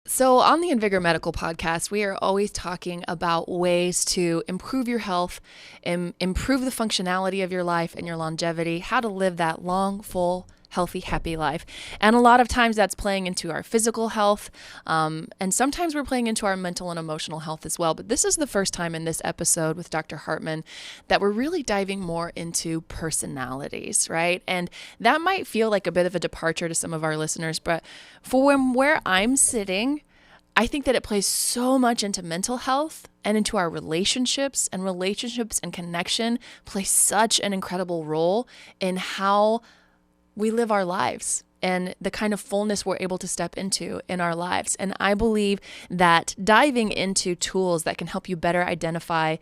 So, on the Invigor Medical podcast, we are always talking about ways to improve your health, improve the functionality of your life and your longevity, how to live that long, full, healthy, happy life. And a lot of times that's playing into our physical health. And sometimes we're playing into our mental and emotional health as well. But this is the first time in this episode with Dr. Hartman that we're really diving more into personalities, right? And that might feel like a bit of a departure to some of our listeners, but from where I'm sitting, I think that it plays so much into mental health and into our relationships and connection play such an incredible role in how we live our lives and the kind of fullness we're able to step into in our lives. And I believe that diving into tools that can help you better identify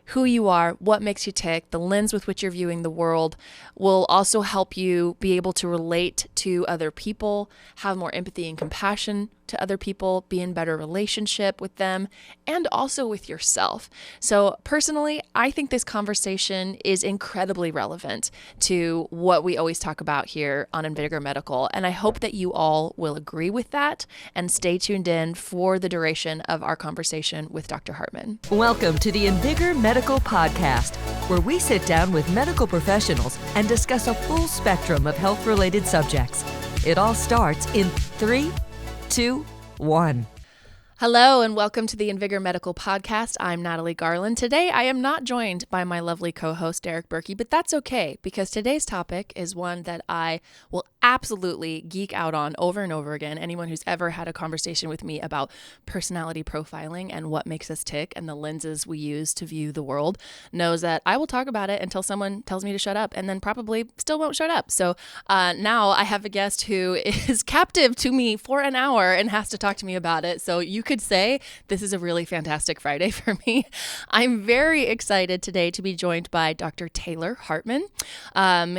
who you are, what makes you tick, the lens with which you're viewing the world will also help you be able to relate to other people, have more empathy and compassion to other people, be in better relationship with them, and also with yourself. So personally, I think this conversation is incredibly relevant to what we always talk about here on Invigor Medical. And I hope that you all will agree with that and stay tuned in for the duration of our conversation with Dr. Hartman. Welcome to the Invigor Medical Podcast, where we sit down with medical professionals and discuss a full spectrum of health-related subjects. It all starts in 3, 2, 1. Hello and welcome to the Invigor Medical Podcast. I'm Natalie Garland. Today I am not joined by my lovely co-host Derek Berkey, but that's okay because today's topic is one that I will absolutely geek out on over and over again. Anyone who's ever had a conversation with me about personality profiling and what makes us tick and the lenses we use to view the world knows that I will talk about it until someone tells me to shut up and then probably still won't shut up. So now I have a guest who is captive to me for an hour and has to talk to me about it. So you could say this is a really fantastic Friday for me. I'm very excited today to be joined by Dr. Taylor Hartman.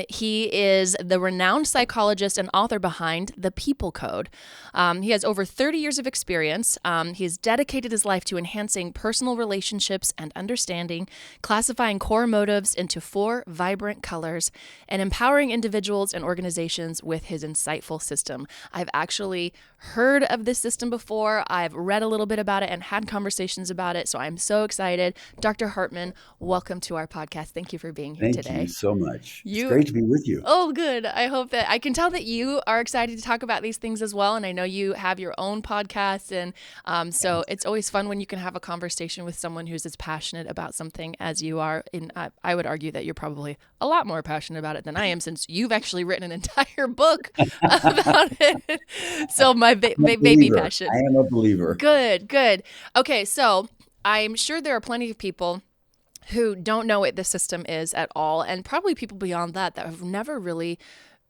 He is the renowned psychologist and author behind The People Code. He has over 30 years of experience. He has dedicated his life to enhancing personal relationships and understanding, classifying core motives into 4 vibrant colors, and empowering individuals and organizations with his insightful system. I've actually heard of this system before. I've read a little bit about it and had conversations about it. So I'm so excited. Dr. Hartman, welcome to our podcast. Thank you for being here today. Thank you so much. It's great to be with you. Oh, good. I hope that I can tell that you are excited to talk about these things as well. And I know you have your own podcast. And so it's always fun when you can have a conversation with someone who's as passionate about something as you are. And I would argue that you're probably a lot more passionate about it than I am, since you've actually written an entire book about it. So my baby passion. I am a believer. Good. Okay, so I'm sure there are plenty of people who don't know what the system is at all, and probably people beyond that have never really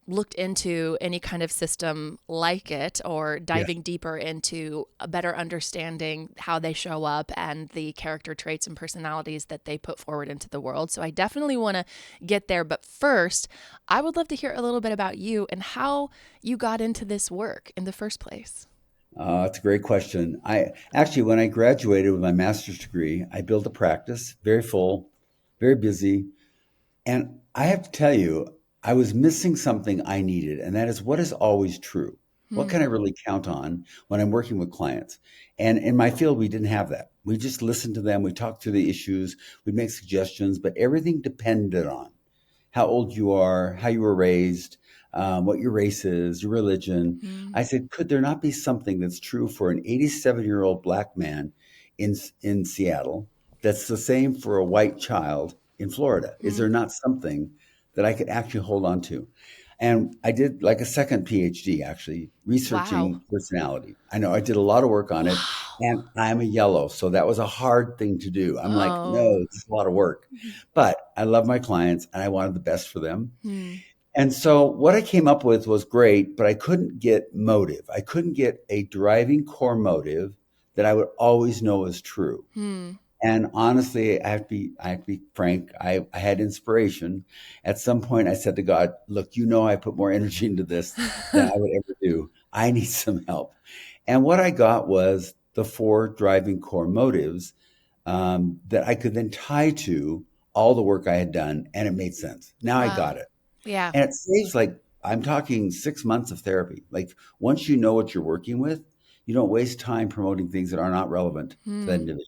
looked into any kind of system like it or diving deeper into a better understanding how they show up and the character traits and personalities that they put forward into the world. So I definitely want to get there. But first, I would love to hear a little bit about you and how you got into this work in the first place. That's a great question. When I graduated with my master's degree, I built a practice, very full, very busy. And I have to tell you, I was missing something I needed, and that is what is always true. What can I really count on when I'm working with clients? And in my field, we didn't have that. We just listened to them. We talked through the issues. We'd make suggestions, but everything depended on how old you are, how you were raised, what your race is, your religion. I said, could there not be something that's true for an 87-year-old Black man in Seattle that's the same for a white child in Florida? Is there not something that I could actually hold on to? And I did like a second PhD, actually, researching personality. I know I did a lot of work on it, and I'm a yellow, so that was a hard thing to do. I'm like, no, it's a lot of work. But I love my clients, and I wanted the best for them. And so what I came up with was great, but I couldn't get motive. I couldn't get a driving core motive that I would always know is true. And honestly, I have to be frank. I had inspiration. At some point, I said to God, look, I put more energy into this than I would ever do. I need some help. And what I got was the 4 driving core motives that I could then tie to all the work I had done, and it made sense. Now I got it. Yeah. And it saves I'm talking 6 months of therapy. Like once you know what you're working with, You don't waste time promoting things that are not relevant to that individual.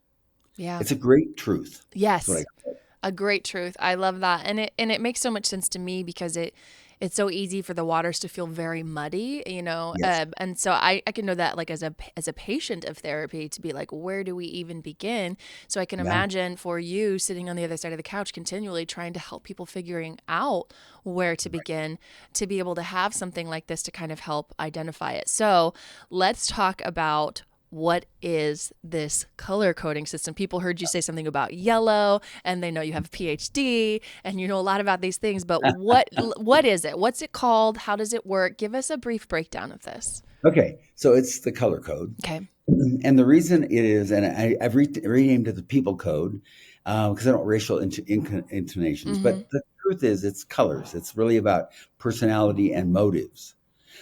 Yeah. It's a great truth. That's what I Yes. A great truth. I love that. And it makes so much sense to me because it's so easy for the waters to feel very muddy, Yes. and so I can know that like as a patient of therapy to be like, where do we even begin? So I can Yeah. imagine for you sitting on the other side of the couch continually trying to help people figuring out where to begin to be able to have something like this to kind of help identify it. So let's talk about what is this color coding system? People heard you say something about yellow and they know you have a PhD and you know a lot about these things, but what is it? What's it called? How does it work? Give us a brief breakdown of this. Okay. So it's the color code. Okay. And the reason it is, and I've renamed it the people code because I don't racial intonations, but the truth is it's colors. It's really about personality and motives.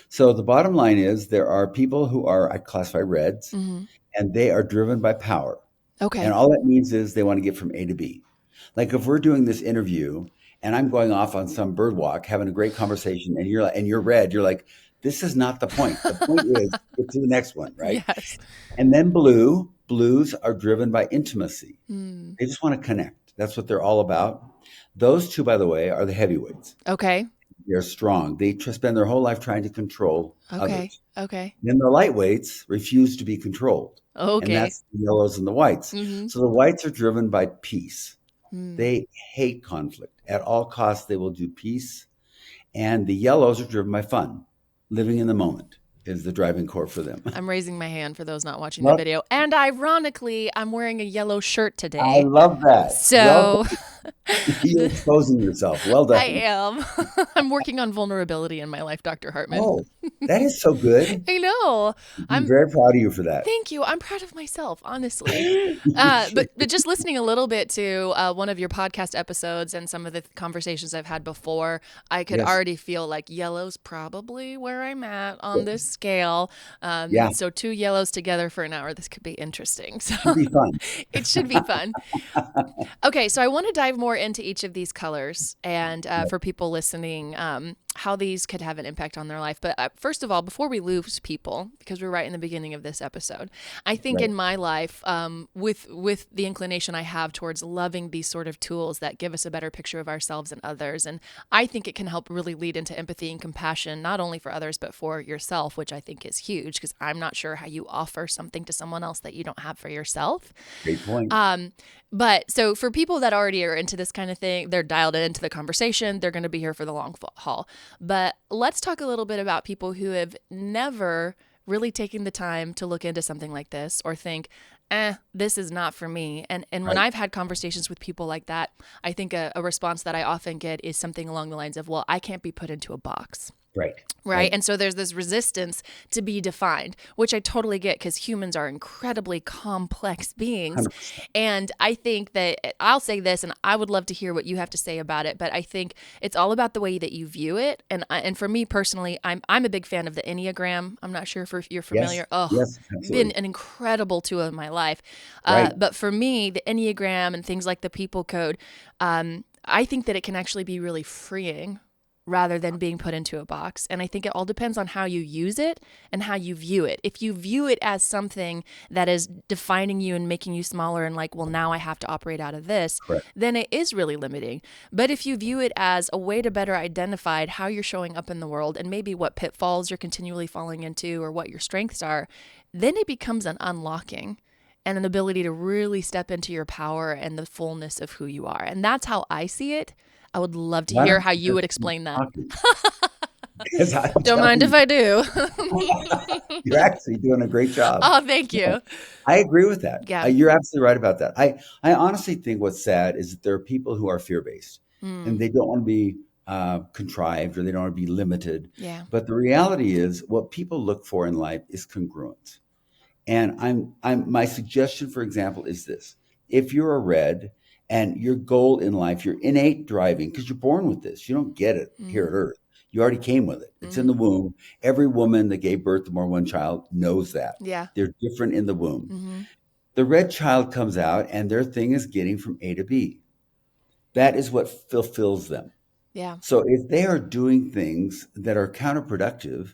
So the bottom line is there are people who I classify reds, and they are driven by power. Okay. And all that means is they want to get from A to B. Like if we're doing this interview and I'm going off on some bird walk, having a great conversation, and you're red, you're like, this is not the point. The point is get to the next one, right? Yes. And then blues are driven by intimacy. They just want to connect. That's what they're all about. Those two, by the way, are the heavyweights. Okay. They're strong. They spend their whole life trying to control Okay. others. Okay. Then the lightweights refuse to be controlled. And Okay. that's the yellows and the whites. So the whites are driven by peace. They hate conflict. At all costs, they will do peace. And the yellows are driven by fun. Living in the moment is the driving core for them. I'm raising my hand for those not watching Well, the video. And ironically, I'm wearing a yellow shirt I today. love that. So You're exposing yourself. Well done. I am. I'm working on vulnerability in my life, Dr. Hartman. Oh, that is so good. I know. I'm very proud of you for that. Thank you. I'm proud of myself, honestly. But just listening a little bit to one of your podcast episodes and some of the conversations I've had before, I could Yes. already feel like yellow's probably where I'm at on this scale. Yeah. So 2 yellows together for an hour, this could be interesting. So It'll be fun. it should be fun. Okay, so I want to dive more into each of these colors and for people listening, how these could have an impact on their life. But first of all, before we lose people, because we're right in the beginning of this episode, I think Right. in my life, with the inclination I have towards loving these sort of tools that give us a better picture of ourselves and others, and I think it can help really lead into empathy and compassion, not only for others, but for yourself, which I think is huge, because I'm not sure how you offer something to someone else that you don't have for yourself. Great point. But so for people that already are into this kind of thing, they're dialed into the conversation, they're going to be here for the long haul. But let's talk a little bit about people who have never really taken the time to look into something like this or think, this is not for me. And when Right. I've had conversations with people like that, I think a response that I often get is something along the lines of, well, I can't be put into a box. Right. And so there's this resistance to be defined, which I totally get because humans are incredibly complex beings. 100%. And I think that I'll say this, and I would love to hear what you have to say about it. But I think it's all about the way that you view it. And for me personally, I'm a big fan of the Enneagram. I'm not sure if you're familiar. Yes, Been absolutely. an incredible tool in my life. Right. But for me, the Enneagram and things like the People Code, I think that it can actually be really freeing rather than being put into a box. And I think it all depends on how you use it and how you view it. If you view it as something that is defining you and making you smaller and like, well, now I have to operate out of this, Correct. then it is really limiting. But if you view it as a way to better identify how you're showing up in the world and maybe what pitfalls you're continually falling into or what your strengths are, then it becomes an unlocking and an ability to really step into your power and the fullness of who you are. And that's how I see it. I would love to Why hear don't how you you would just explain that. talking? Because I'm Don't telling mind you, if I do. you're actually doing a great job. Oh, thank you. I agree with that. Yeah. You're absolutely right about that. I honestly think what's sad is that there are people who are fear-based and they don't want to be contrived or they don't want to be limited. Yeah. But the reality is what people look for in life is congruence. And my suggestion, for example, is this. If you're a red and your goal in life, your innate driving, because you're born with this, you don't get it here at Earth. You already came with it. It's in the womb. Every woman that gave birth to more than one child knows that. Yeah. They're different in the womb. The red child comes out and their thing is getting from A to B. That is what fulfills them. Yeah. So if they are doing things that are counterproductive,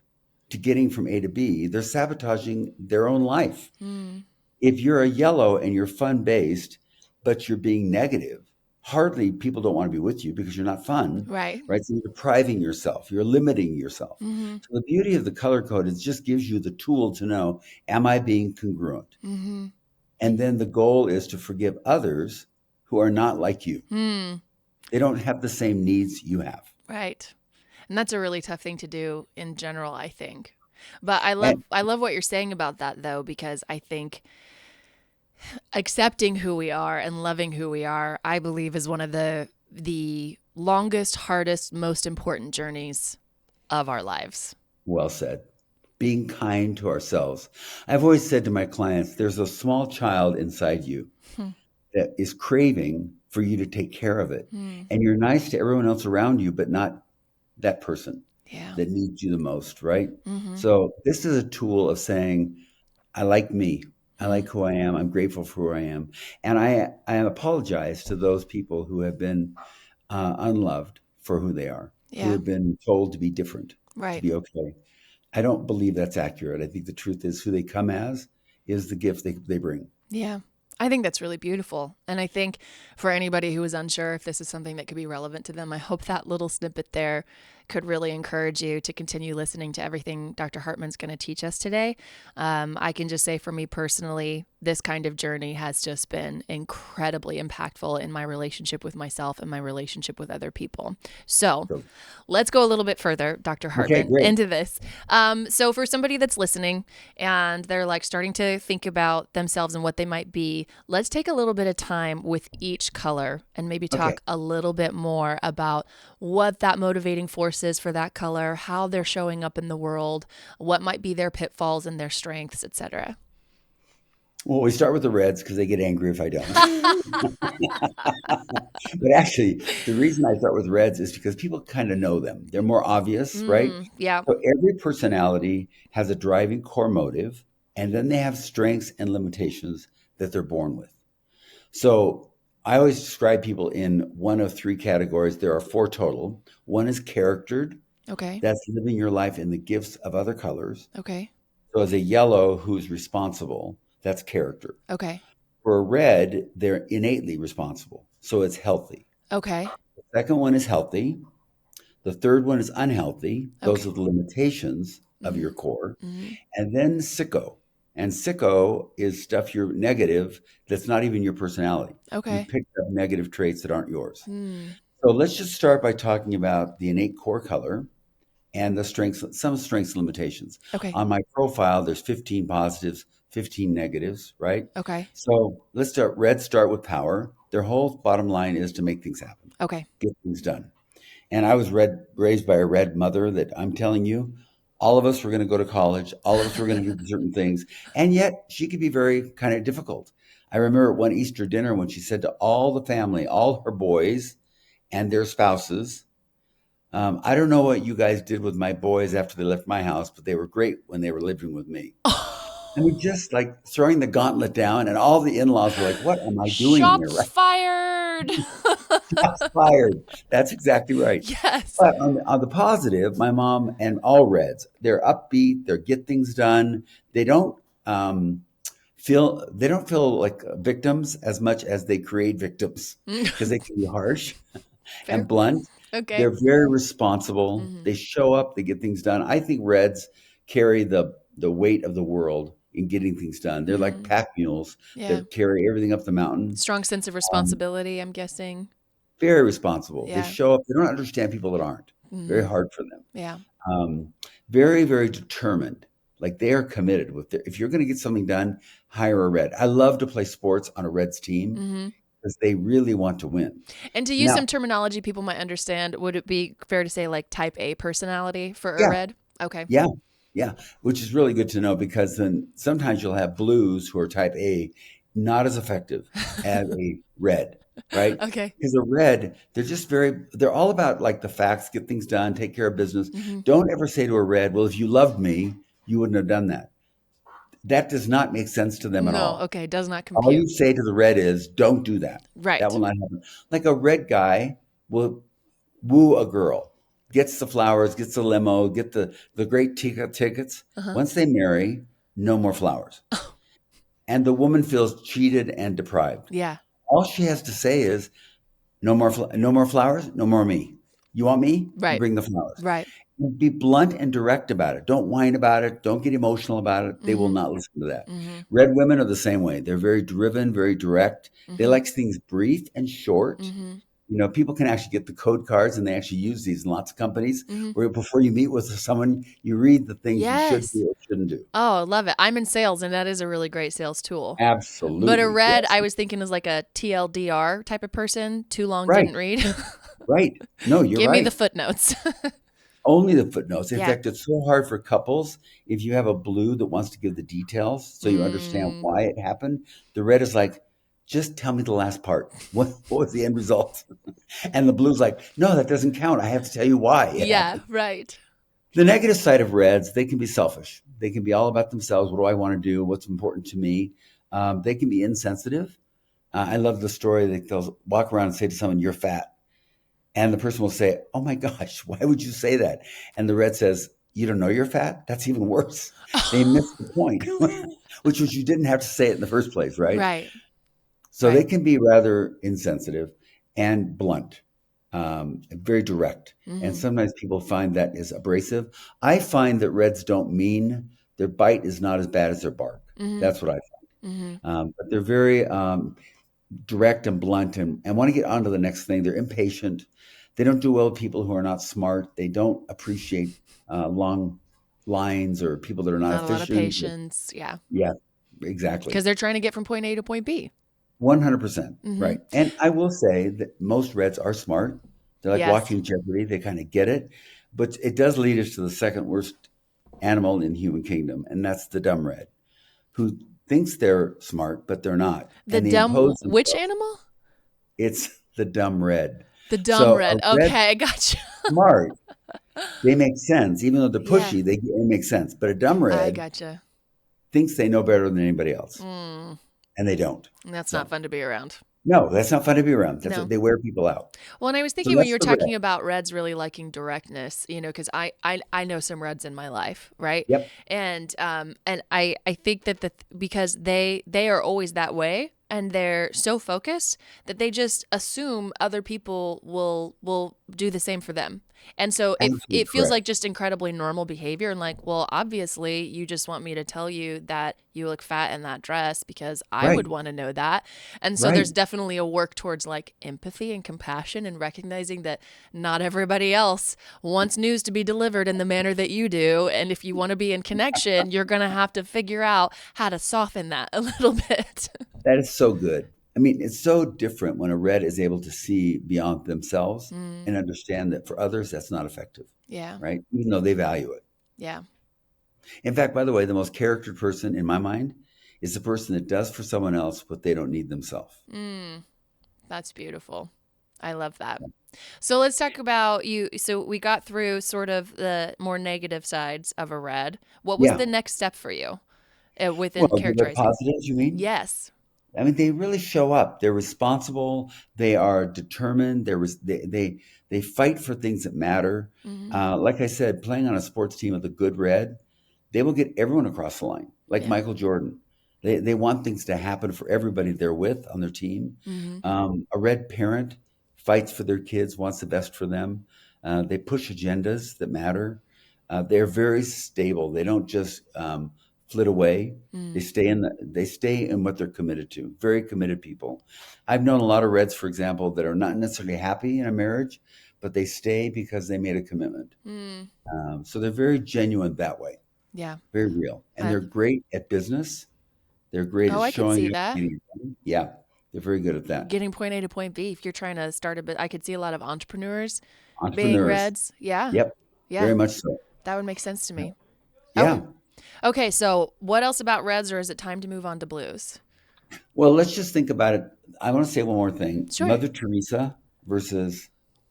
to getting from A to B, they're sabotaging their own life. Mm. If you're a yellow and you're fun-based, but you're being negative, hardly people don't want to be with you because you're not fun, Right. right? So you're depriving yourself, you're limiting yourself. Mm-hmm. So the beauty of the color code is just gives you the tool to know, am I being congruent? Mm-hmm. And then the goal is to forgive others who are not like you. Mm. They don't have the same needs you have. Right. And that's a really tough thing to do in general, I think. But I And love what you're saying about that though, because I think accepting who we are and loving who we are, I believe is one of the longest, hardest, most important journeys of our lives. well said. Being kind to ourselves. I've always said to my clients, there's a small child inside you that is craving for you to take care of it. And you're nice to everyone else around you, but not that person Yeah. that needs you the most, right? Mm-hmm. So this is a tool of saying, I like me. I like who I am. I'm grateful for who I am. And I apologize to those people who have been unloved for who they are, who Yeah. have been told to be different, to Right. be okay. I don't believe that's accurate. I think the truth is who they come as is the gift they bring. Yeah. I think that's really beautiful. And I think for anybody who is unsure if this is something that could be relevant to them, I hope that little snippet there could really encourage you to continue listening to everything Dr. Hartman's going to teach us today. I can just say for me personally, this kind of journey has just been incredibly impactful in my relationship with myself and my relationship with other people. So let's go a little bit further, Dr. Hartman, into this. So for somebody that's listening and they're like starting to think about themselves and what they might be, let's take a little bit of time with each color and maybe talk a little bit more about what that motivating force is for that color, how they're showing up in the world, what might be their pitfalls and their strengths, etc. Well, we start with the reds because they get angry if I don't. But actually, the reason I start with reds is because people kind of know them. They're more obvious, right? Yeah. So every personality has a driving core motive, and then they have strengths and limitations that they're born with. So I always describe people in one of three categories. There are four total. One is charactered. Okay. That's living your life in the gifts of other colors. Okay. So as a yellow who's responsible, that's character. Okay. For a red, they're innately responsible. So it's healthy. Okay. The second one is healthy. The third one is unhealthy. Those are the limitations of your core. And then sicko. And sicko is stuff you're negative that's not even your personality. Okay. You picked up negative traits that aren't yours. So let's just start by talking about the innate core color and the strengths, some strengths and limitations. Okay. On my profile, there's 15 positives, 15 negatives, right? Okay. So let's start. Reds start with power. Their whole bottom line is to make things happen, Okay. get things done. And I was raised by a red mother that I'm telling you, all of us were going to go to college. All of us were going to do certain things. And yet she could be very kind of difficult. I remember one Easter dinner when she said to all the family, all her boys and their spouses, I don't know what you guys did with my boys after they left my house, but they were great when they were living with me. I mean, just like throwing the gauntlet down, and all the in-laws were like, what am I doing here? Shots fired. Shots fired. That's exactly right. Yes. But on the positive, my mom and all reds, they're upbeat, they get things done. They don't feel like victims as much as they create victims because they can be harsh and blunt. Okay. They're very responsible. They show up, they get things done. I think reds carry the weight of the world in getting things done. They're like pack mules that carry everything up the mountain. Strong sense of responsibility, I'm guessing. Very responsible. Yeah. They show up. They don't understand people that aren't. Very hard for them. Yeah. Very, very determined. Like they are committed with if you're going to get something done, hire a red. I love to play sports on a Reds team because they really want to win. And to use some terminology people might understand, would it be fair to say like type A personality for a red? Okay. Yeah. Yeah. Which is really good to know because then sometimes you'll have blues who are type A, not as effective as a red. Right? Okay. Because a red, they're all about like the facts, get things done, take care of business. Don't ever say to a red, well, if you loved me, you wouldn't have done that. That does not make sense to them at all. No, okay, does not All you compute. say to the red is, don't do that. Right. That will not happen. Like a red guy will woo a girl. gets the flowers, gets the limo, get the great tickets. Uh-huh. Once they marry, no more flowers. And the woman feels cheated and deprived. Yeah. All she has to say is, no more flowers, no more me. You want me? You Right. bring the flowers. Right. Be blunt and direct about it. Don't whine about it. Don't get emotional about it. They will Mm-hmm. not listen to that. Mm-hmm. Red women are the same way. They're very driven, very direct. They Mm-hmm. like things brief and short. Mm-hmm. People can actually get the code cards, and they actually use these in lots of companies Mm-hmm. where before you meet with someone, you read the things you should Yes. do or shouldn't do. Oh, I love it. I'm in sales, and that is a really great sales tool. But a Absolutely. red, Yes. I was thinking is like a TLDR type of person. Too long, Right. didn't read. Right. No, you're Give me right. the footnotes. Only the footnotes. In Yeah. fact, it's so hard for couples. If you have a blue that wants to give the details so you understand Mm. why it happened, the red is like, just tell me the last part. What was the end result? And the blue's like, no, that doesn't count. I have to tell you why it Yeah, happened. right. The negative side of reds, they can be selfish. They can be all about themselves. What do I want to do? What's important to me? They can be insensitive. I love the story that they'll walk around and say to someone, you're fat. And the person will say, oh my gosh, why would you say that? And the red says, you don't know you're fat? That's even worse. They missed the point, which was you didn't have to say it in the first place, right? Right. So they Right. can be rather insensitive and blunt, very direct. And Mm-hmm. sometimes people find that is abrasive. I find that reds don't mean, their bite is not as bad as their bark. Mm-hmm. That's what I Mm-hmm. find. But they're very direct and blunt and want to get on to the next thing. They're impatient. They don't do well with people who are not smart. They don't appreciate long lines or people that are not Not a lot of efficient. patience. Yeah. Yeah, exactly. Because they're trying to get from point A to point B. 100%. Mhm. Right. And I will say that most reds are smart. They're like Yes. watching Jeopardy. They kind of get it. But it does lead us to the second worst animal in the human kingdom, and that's the dumb red, who thinks they're smart, but they're not. The And they dumb, impose which themselves. animal? It's the dumb red. The dumb So red. a red Okay, I gotcha. smart, they make sense. Even though they're Yeah. pushy, they make sense. But a dumb I red gotcha. thinks they know better than anybody else, Mm, and they don't. that's So not fun to be around. no, that's not fun to be around. That's No. what they wear people out. Well, and I was So thinking when that's you were the red. talking about reds really liking directness, because I know some reds in my life, right? Yep. And I think that because they are always that way, and they're so focused that they just assume other people will do the same for them. And so Absolutely it feels correct. like just incredibly normal behavior, and like, well, obviously you just want me to tell you that you look fat in that dress because I Right. would want to know that. And so Right. there's definitely a work towards like empathy and compassion and recognizing that not everybody else wants news to be delivered in the manner that you do. And if you want to be in connection, you're going to have to figure out how to soften that a little bit. That is so good. I mean, it's so different when a red is able to see beyond themselves and understand that for others, that's not effective, Yeah. right? Even though they value it. Yeah. In fact, by the way, the most charactered person in my mind is the person that does for someone else what they don't need themselves. That's beautiful. I love that. So let's talk about you. So we got through sort of the more negative sides of a red. What was Yeah. the next step for you within Well, the characterizing? positives, you mean? Yes. I mean, they really show up. They're responsible. They are determined. They fight for things that matter. Like I said, playing on a sports team with a good red, they will get everyone across the line. Like Yeah. Michael Jordan, they want things to happen for everybody they're with on their team. A red parent fights for their kids, wants the best for them. They push agendas that matter. They're very stable. They don't just flit away. They stay in what they're committed to. Very committed people. I've known a lot of reds, for example, that are not necessarily happy in a marriage, but they stay because they made a commitment. So they're very genuine that way. Yeah. Very real, and I- they're great at business. They're great Oh, at I can showing see up, that. getting it done. Yeah, they're very good at that. Getting point A to point B. If you're trying to start a bit, I could see a lot of entrepreneurs being Entrepreneurs. reds. Yeah. Yep. Yeah. Very much so. That would make sense to me. Yeah. Okay. So what else about reds, or is it time to move on to blues? Well, let's just think about it. I want to say one more thing. Sure. Mother Teresa versus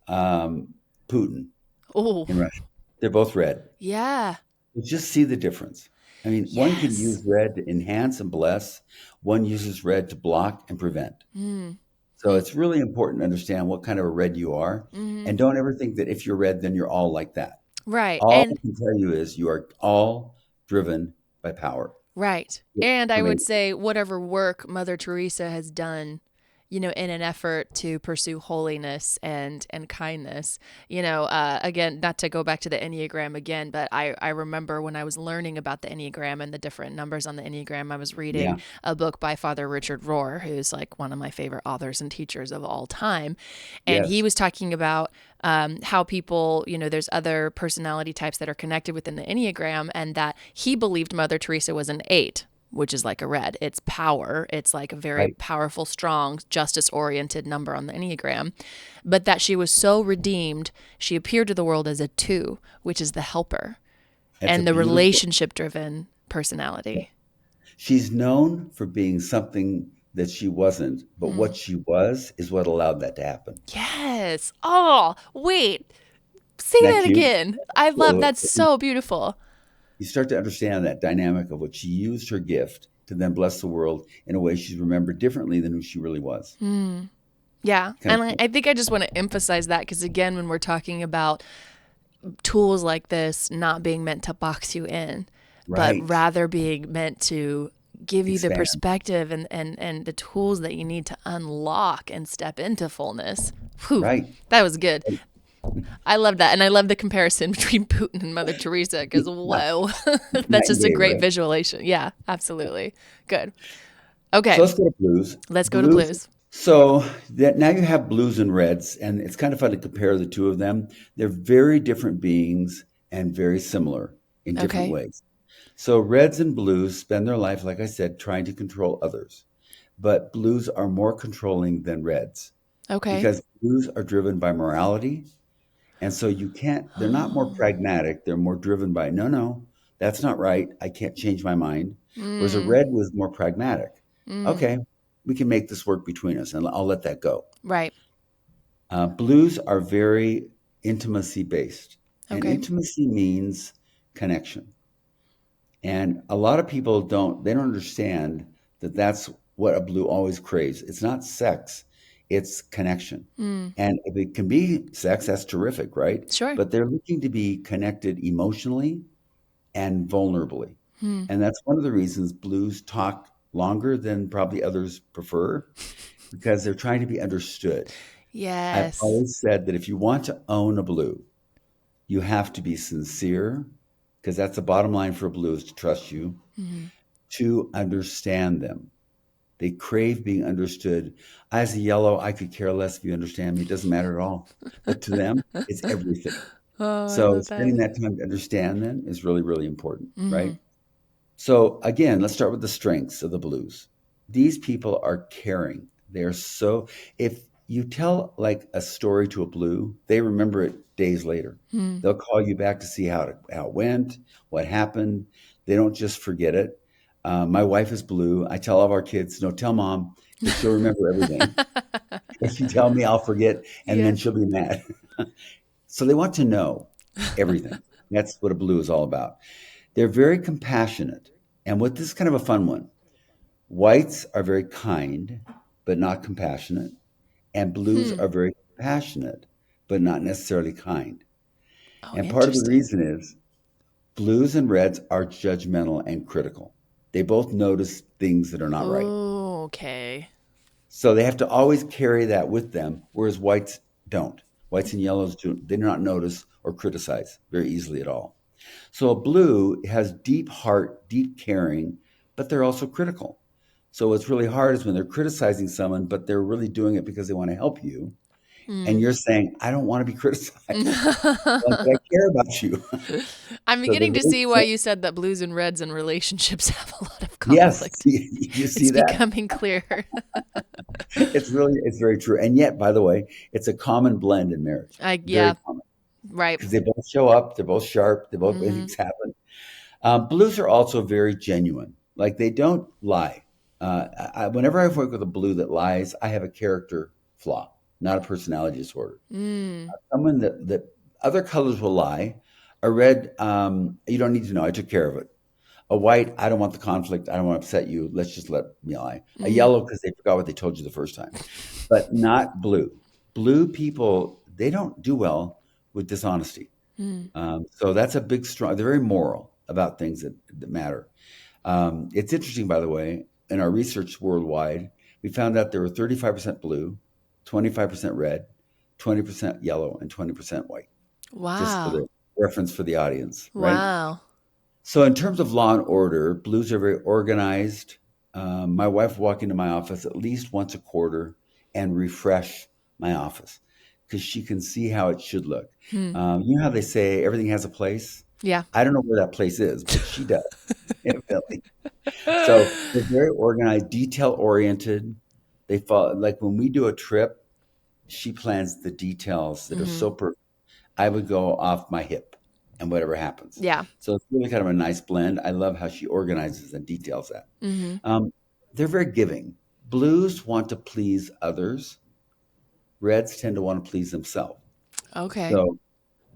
Putin Oh, in Russia. They're both red. yeah. But just see the difference. I mean, one can Yes. use red to enhance and bless. One uses red to block and prevent. So it's really important to understand what kind of a red you are. Mm-hmm. And don't ever think that if you're red, then you're all like that. Right. All I And can tell you is you are all driven by power. right. And I From a would say whatever work Mother Teresa has done, in an effort to pursue holiness and kindness, again, not to go back to the Enneagram again, but I remember when I was learning about the Enneagram and the different numbers on the Enneagram, I was reading yeah, a book by Father Richard Rohr, who's like one of my favorite authors and teachers of all time. And he yes, was talking about how people, there's other personality types that are connected within the Enneagram, and that he believed Mother Teresa was an 8, which is like a red. It's power. It's like a very right. powerful, strong, justice oriented number on the Enneagram. But that she was so redeemed, she appeared to the world as a 2, which is the helper That's a and the beautiful. relationship driven personality. She's known for being something that she wasn't, but what she was is what allowed that to happen. Yes. Oh, wait. Say Isn't that that cute? again. I love So that's so beautiful. you start to understand that dynamic of what she used her gift to then bless the world in a way she's remembered differently than who she really was. Yeah. Kind of And I cool. think I just want to emphasize that because, again, when we're talking about tools like this not being meant to box you in, but Right. rather being meant to give you the Expand. perspective and the tools that you need to unlock and step into fullness. Whew, Right. that was good. I love that. And I love the comparison between Putin and Mother Teresa because, whoa, Night that's and just a day, great right? visualization. Yeah, absolutely. Good. So Okay, let's go to blues. let's go to Blues. blues. So that now you have blues and reds, and it's kind of fun to compare the two of them. They're very different beings and very similar in different Okay. ways. So reds and blues spend their life, like I said, trying to control others. But blues are more controlling than reds Okay. because blues are driven by morality. And so you can't, they're not more pragmatic. They're more driven by, no, no, that's not right. I can't change my mind. Whereas a Mm, red was more pragmatic. mm, Okay, we can make this work between us and I'll let that go. right. Blues are very intimacy based, and Okay. intimacy means connection. And a lot of people they don't understand that that's what a blue always craves. It's not sex, it's connection. Mm, And if it can be sex, that's terrific, right? sure. But they're looking to be connected emotionally and vulnerably. Hmm. And that's one of the reasons blues talk longer than probably others prefer because they're trying to be understood. I've Yes. always said that if you want to own a blue, you have to be sincere because that's the bottom line for a blue is to trust you, Mhm. to understand them. They crave being understood. As a yellow, I could care less if you understand me. It doesn't matter at all. But to them, it's everything. Oh, I So love spending that. that time to understand them is really, really important, Hmm. right? So again, let's start with the strengths of the blues. These people are caring. They are so, if you tell like a story to a blue, they remember it days later. Hmm. They'll call you back to see how it went, what happened. They don't just forget it. My wife is blue. I tell all of our kids, no, tell mom, because she'll remember everything. If you tell me, I'll forget, and then Yeah. she'll be mad. So they want to know everything. That's what a blue is all about. They're very compassionate. And what this is kind of a fun one. Whites are very kind, but not compassionate. And blues Hmm. are very compassionate, but not necessarily kind. Oh, And part of the interesting. reason is blues and reds are judgmental and critical. They both notice things that are not right. Okay. So they have to always carry that with them, whereas whites don't. Whites and yellows do they do not notice or criticize very easily at all. So a blue has deep heart, deep caring, but they're also critical. So what's really hard is when they're criticizing someone, but they're really doing it because they want to help you. And Hmm. you're saying, I don't want to be criticized. But I care about you. I'm So they're beginning to very, see why you said that blues and reds and relationships have a lot of yes, conflict. you see It's that? becoming clearer. It's very true. And yet, by the way, it's a common blend in marriage. Very Yeah, common. right. Because they both show up, they're both sharp, they both Hmm. things happen. Blues are also very genuine. Like they don't lie. Whenever I work with a blue that lies, I have a character flaw, not a personality disorder. Mm. Someone that other colors will lie. A red, you don't need to know. I took care of it. A white, I don't want the conflict. I don't want to upset you. Let's just let me lie. A Mm-hmm. yellow, because they forgot what they told you the first time. But not blue. Blue people, they don't do well with dishonesty. Mm. So that's a big, strong, they're very moral about things that matter. It's interesting, by the way, in our research worldwide, we found out there were 35% blue, 25% red, 20% yellow, and 20% white, just for Wow. the reference for the audience, right? Wow. So, in terms of law and order, blues are very organized. My wife will walk into my office at least once a quarter and refresh my office because she can see how it should look. Hmm. You know how they say everything has a place? Yeah. I don't know where that place is, but she does, evidently. So they're very organized, detail oriented. They follow, like when we do a trip, she plans the details that are Mm-hmm. so perfect. I would go off my hip and whatever happens. Yeah. So it's really kind of a nice blend. I love how she organizes and details that. Mm-hmm. They're very giving. Blues want to please others. Reds tend to want to please themselves. Okay. So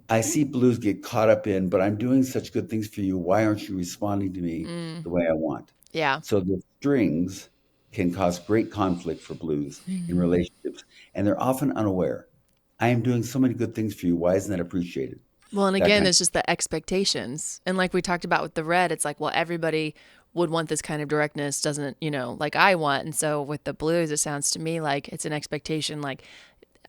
I see blues get caught up in, but I'm doing such good things for you. Why aren't you responding to me Mm. the way I want? Yeah. So the strings can cause great conflict for blues in Mm. relationships, and they're often unaware. I am doing so many good things for you. Why isn't that appreciated? Well, and That again, kind it's just the expectations. And like we talked about with the red, it's like, well, everybody would want this kind of directness, doesn't, like I want. And so with the blues, it sounds to me like it's an expectation, like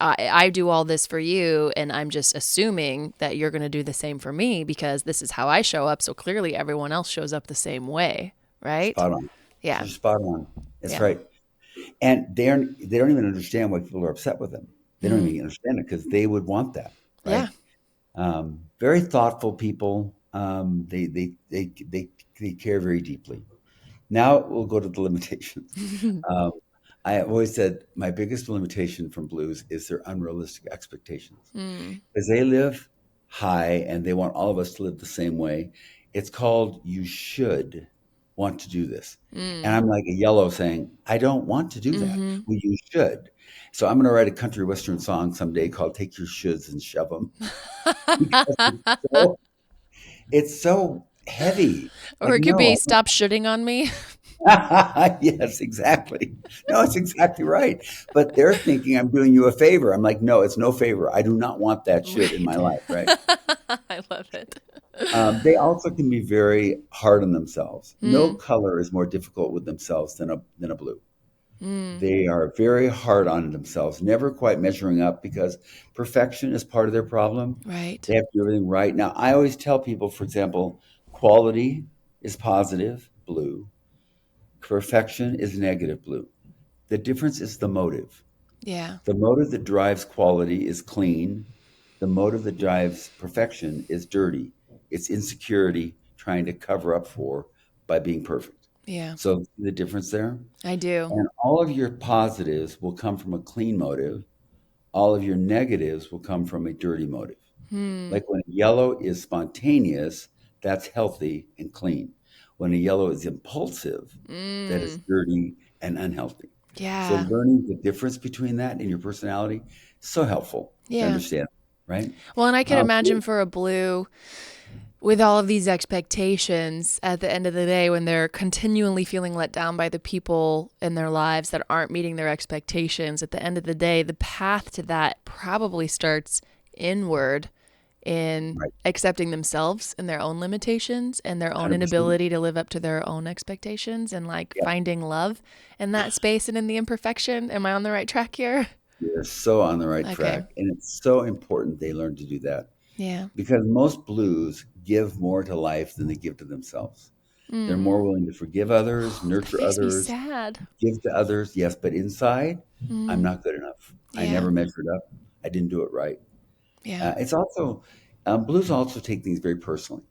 I do all this for you, and I'm just assuming that you're going to do the same for me because this is how I show up. So clearly everyone else shows up the same way, right? spot on. Yeah. You're spot on. That's Yeah. right. And they don't even understand why people are upset with them. They don't Mm. even understand it because they would want that, Yeah. right? Very thoughtful people. They care very deeply. Now we'll go to the limitations. Um, I have always said my biggest limitation from blues is their unrealistic expectations Mm. because they live high and they want all of us to live the same way. It's called you should want to do this. And Mm. I'm like a yellow saying, I don't want to do that. Mm-hmm. Well, you should. So I'm going to write a country western song someday called Take Your Shoulds and Shove Them because it's so heavy. Or Like, it could be no, stop shitting on me. yes, exactly. No, it's exactly right. But they're thinking I'm doing you a favor. I'm like, no, it's no favor. I do not want that shit in my Right. life, right? I love it. They also can be very hard on themselves. No Mm. color is more difficult with themselves than a blue. Mm. They are very hard on themselves, never quite measuring up because perfection is part of their problem. Right. They have to do everything right. Now, I always tell people, for example, quality is positive, blue. Perfection is negative, blue. The difference is the motive. Yeah. The motive that drives quality is clean. The motive that drives perfection is dirty. It's insecurity trying to cover up for by being perfect. Yeah. So the difference there? I do. And all of your positives will come from a clean motive. All of your negatives will come from a dirty motive. Hmm. Like when a yellow is spontaneous, that's healthy and clean. When a yellow is impulsive, that is Mm. dirty and unhealthy. So Yeah. learning the difference between that in your personality is so helpful to Yeah. understand, right? Well, and I can imagine Blue- for a blue with all of these expectations at the end of the day when they're continually feeling let down by the people in their lives that aren't meeting their expectations, at the end of the day, the path to that probably starts inward in right, accepting themselves and their own limitations and their own 100%. inability to live up to their own expectations and like Yeah, finding love in that space and in the imperfection. Am I on the right track here? you're so on the right Okay. track. And it's so important they learn to do that Yeah. because most blues give more to life than they give to themselves. They're Mm. more willing to forgive others, That nurture makes me others, sad. give to others, yes, but inside, I'm Mm. not good enough. I Yeah. never measured up. I didn't do it right. Yeah. It's also, blues also take things very personally.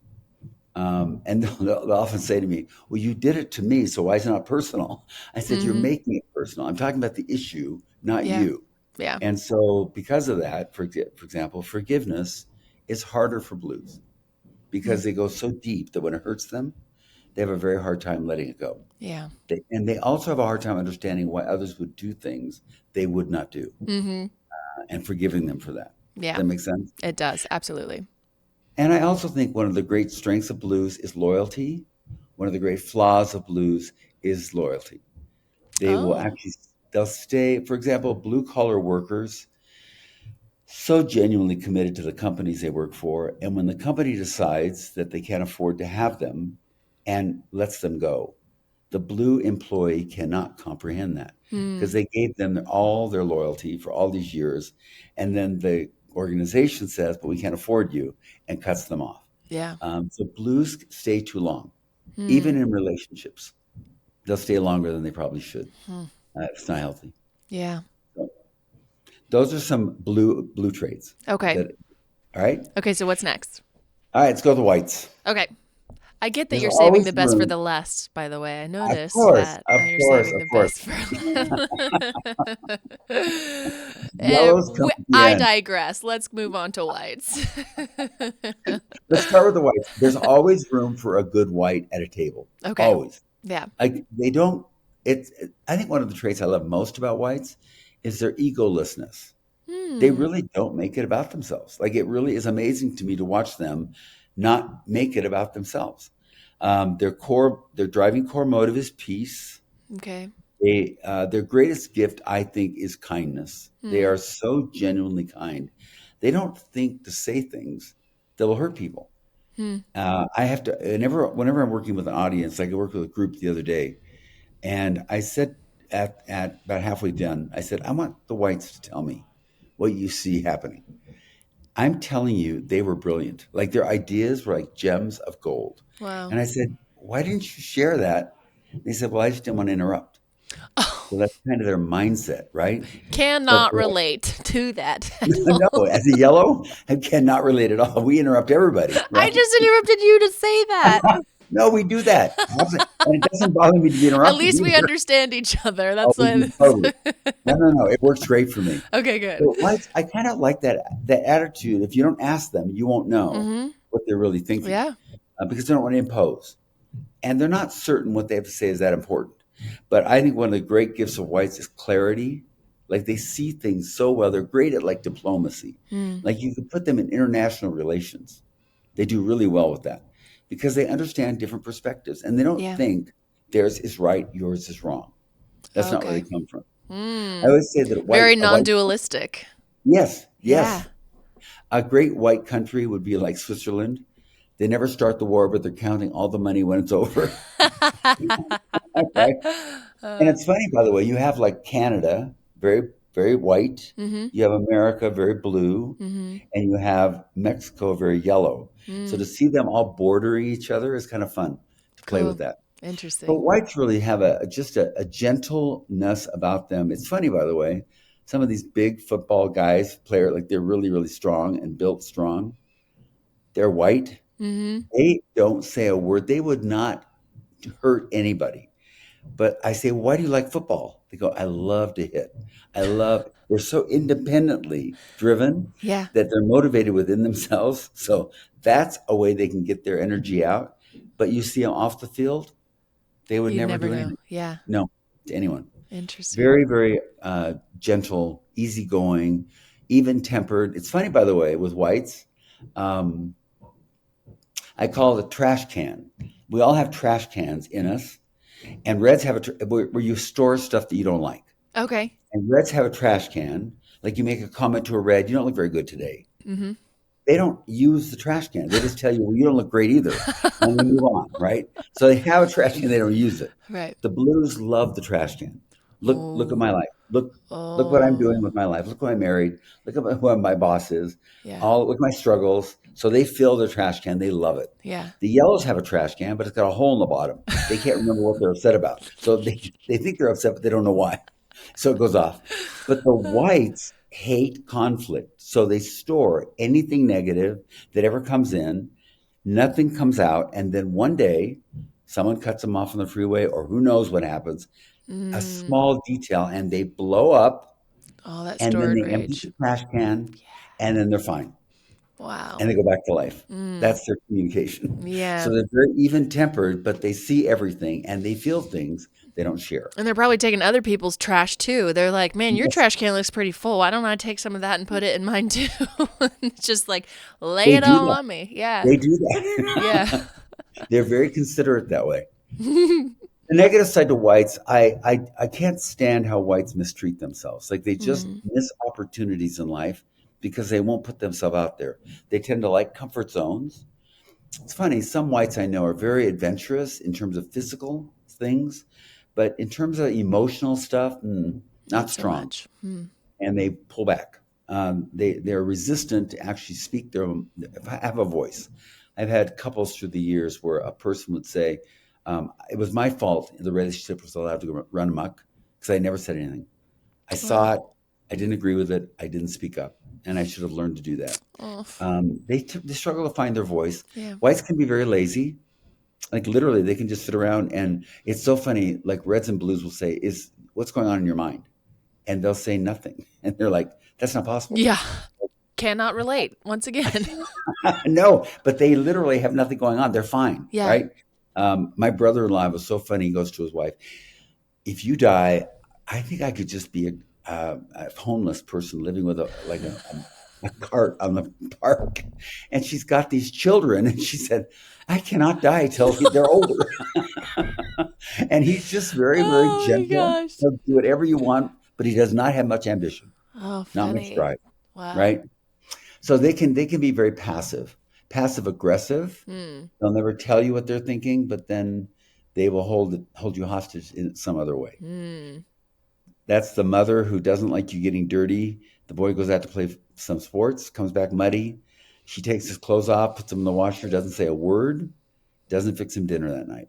And they'll often say to me, well, you did it to me, so why is it not personal? I said, you're Mm-hmm. making it personal. I'm talking about the issue, not Yeah. you. Yeah. And so because of that, for example, forgiveness is harder for blues Mm. because they go so deep that when it hurts them, they have a very hard time letting it go. Yeah. And they also have a hard time understanding why others would do things they would not do Mm-hmm. and forgiving them for that. Does Yeah. that make sense? It does. Absolutely. And I also think one of the great strengths of blues is loyalty. one of the great flaws of blues is loyalty. They will Oh, actually, they'll stay, for example, blue collar workers, so genuinely committed to the companies they work for. And when the company decides that they can't afford to have them and lets them go, the blue employee cannot comprehend that because they gave them all their loyalty for all these years. And then the organization says, but we can't afford you, and cuts them off. yeah. So blues stay too long, even in relationships. They'll stay longer than they probably should. It's not healthy. Yeah. So those are some blue traits. Okay. All right. Okay, so what's next? All right. Let's go to the whites. Okay. I get that There's you're saving the always best for room. the last, by the way. I Of noticed course, that of you're course, saving of the course. best for Yellows come at the I end. digress. Let's move on to whites. Let's start with the whites. There's always room for a good white at a table. Okay. Always. Yeah. Like they don't. I think one of the traits I love most about whites is their egolessness. They really don't make it about themselves. Like it really is amazing to me to watch them not make it about themselves. Their driving core motive is peace. Okay. Their greatest gift, I think, is kindness. They are so genuinely kind. They don't think to say things that will hurt people. I have to, whenever I'm working with an audience, like I worked with a group the other day, and I said at about halfway done, I said, I want the whites to tell me what you see happening. I'm telling you, they were brilliant. Like their ideas were like gems of gold. Wow. And I said, why didn't you share that? They said, well, I just didn't want to interrupt. So that's kind of their mindset, right? But Cannot relate to that at all. no, as a yellow, I cannot relate at all. We interrupt everybody, I right? just interrupted you to say that. No, we do that. And it doesn't bother me to be At interrupted least we either. understand each other. Oh, That's we do, what. totally. No. It works great for me. Okay, good. So whites, I kind of like that attitude. If you don't ask them, you won't know what they're really thinking Yeah. because they don't want to impose. And they're not certain what they have to say is that important. But I think one of the great gifts of whites is clarity. Like they see things so well. They're great at like diplomacy. Like you could put them in international relations. They do really well with that because they understand different perspectives and they don't Yeah. think theirs is right, yours is wrong. That's not where Okay. they come from. I always say that Very non-dualistic. yes. Yeah. A great white country would be like Switzerland. They never start the war, but they're counting all the money when it's over. Right? And it's funny, by the way, you have like Canada, very, very white. You have America, very blue. And you have Mexico, very yellow. So to see them all bordering each other is kind of fun to play with Cool. that. But Interesting. whites really have just a gentleness about them. It's funny, by the way, some of these big football guys, like they're really, really strong and built strong. They're white. They don't say a word. They would not hurt anybody. But I say, why do you like football? They go, I love to hit. They're so independently driven Yeah. that they're motivated within themselves. So that's a way they can get their energy out. But you see them off the field, they would You never never do know. anything. Yeah. No, to anyone. Interesting. Very, very gentle, easygoing, even tempered. It's funny, by the way, with whites. I call it a trash can. We all have trash cans in us, and reds have where you store stuff that you don't like. Okay. And reds have a trash can. Like you make a comment to a red, you don't look very good today. They don't use the trash can. They just tell you, well, you don't look great either. And we move on, right? So they have a trash can, they don't use it. Right. The blues love the trash can. Look at my life. Look what I'm doing with my life. Look who I married. Look at who my boss is. Yeah. Look at my struggles. So they fill their trash can. They love it. Yeah. The yellows have a trash can, but it's got a hole in the bottom. They can't remember what they're upset about. So they think they're upset, but they don't know why. So it goes off. But the whites hate conflict. So they store anything negative that ever comes in. Nothing comes out. And then one day, someone cuts them off on the freeway or who knows what happens. A small detail and they blow up All that and then stored they empty rage. the trash can and then they're fine Wow. and they go back to life. That's their communication. Yeah. So they're very even tempered, but they see everything and they feel things they don't share. And they're probably taking other people's trash too. They're like, man, your Yes. trash can looks pretty full. Why don't I take some of that and put it in mine too? It's just like, lay They it do all that. on me. Yeah. They do that. Yeah. They're very considerate that way. The negative side to whites, I can't stand how whites mistreat themselves. Like they just miss opportunities in life because they won't put themselves out there. They tend to like comfort zones. It's funny, some whites I know are very adventurous in terms of physical things, but in terms of emotional stuff, not so strong. much. And they pull back. They're resistant to actually speak their own, have a voice. I've had couples through the years where a person would say, it was my fault the relationship was allowed to run amok because I never said anything. I saw it. I didn't agree with it. I didn't speak up. And I should have learned to do that. They struggle to find their voice. Yeah. Whites can be very lazy. Like literally, they can just sit around. And it's so funny. Like reds and blues will say, what's going on in your mind? And they'll say nothing. And they're like, that's not possible. Yeah. Cannot relate once again. No, but they literally have nothing going on. They're fine. Yeah. Right. My brother-in-law was so funny. He goes to his wife, if you die, I think I could just be a homeless person living with a cart on the park. And she's got these children. And she said, I cannot die till they're older. And he's just very, very gentle. He'll do whatever you want, but he does not have much ambition. Oh, not much drive. Wow. Right. So they can be very passive aggressive. They'll never tell you what they're thinking, but then they will hold you hostage in some other way. That's the mother who doesn't like you getting dirty. The boy goes out to play some sports, comes back muddy. She takes his clothes off, puts them in the washer, doesn't say a word, doesn't fix him dinner that night.